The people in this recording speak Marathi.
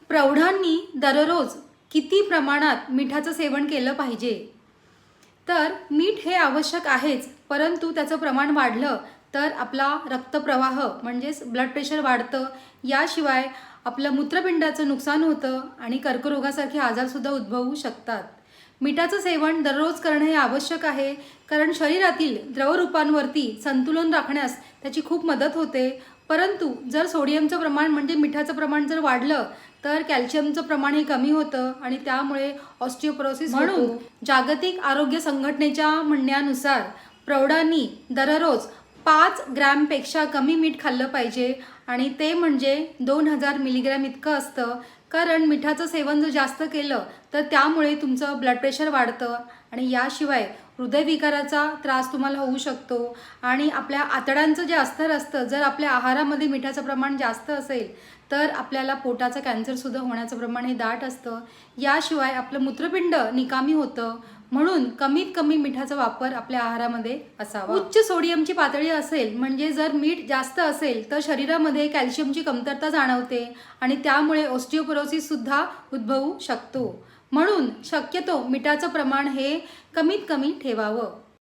प्रौढांनी दररोज किती प्रमाणात मिठाचं सेवन केलं पाहिजे? तर मीठ हे आवश्यक आहेच, परंतु त्याचं प्रमाण वाढलं तर आपला रक्तप्रवाह म्हणजेच ब्लड प्रेशर वाढतं. याशिवाय आपलं मूत्रपिंडाचं नुकसान होतं आणि कर्करोगासारखे आजारसुद्धा उद्भवू शकतात. मिठाचं सेवन दररोज करणं हे आवश्यक आहे, कारण शरीरातील द्रवरूपांवरती संतुलन राखण्यास त्याची खूप मदत होते. परंतु जर सोडियमचं प्रमाण म्हणजे मिठाचं प्रमाण जर वाढलं तर कॅल्शियमचं प्रमाण हे कमी होतं आणि त्यामुळे ऑस्टिओपोरोसिस होतो. म्हणून जागतिक आरोग्य संघटनेच्या म्हणण्यानुसार प्रौढांनी दररोज 5 ग्रॅमपेक्षा कमी मीठ खाल्लं पाहिजे आणि ते म्हणजे 2000 मिलीग्रॅम इतकं असतं. कारण मिठाचं सेवन जर जास्त केलं तर त्यामुळे तुमचं ब्लड प्रेशर वाढतं आणि याशिवाय हृदयविकाराचा त्रास तुम्हाला होऊ शकतो. आणि आपल्या आतड्यांचं जे अस्तर असतं, जर आपल्या आहारामध्ये मिठाचं प्रमाण जास्त असेल तर आपल्याला पोटाचा कॅन्सरसुद्धा होण्याचं प्रमाण हे दाट असतं. याशिवाय आपलं मूत्रपिंड निकामी होतं. म्हणून कमीत कमी मिठाचा वापर आपल्या आहारामध्ये असावा. उच्च सोडियमची पातळी असेल म्हणजे जर मीठ जास्त असेल तर शरीरामध्ये कॅल्शियमची कमतरता जाणवते आणि त्यामुळे ऑस्टिओपोरोसिससुद्धा उद्भवू शकतो. म्हणून शक्यतो मिठाचं प्रमाण हे कमीत कमी ठेवावं.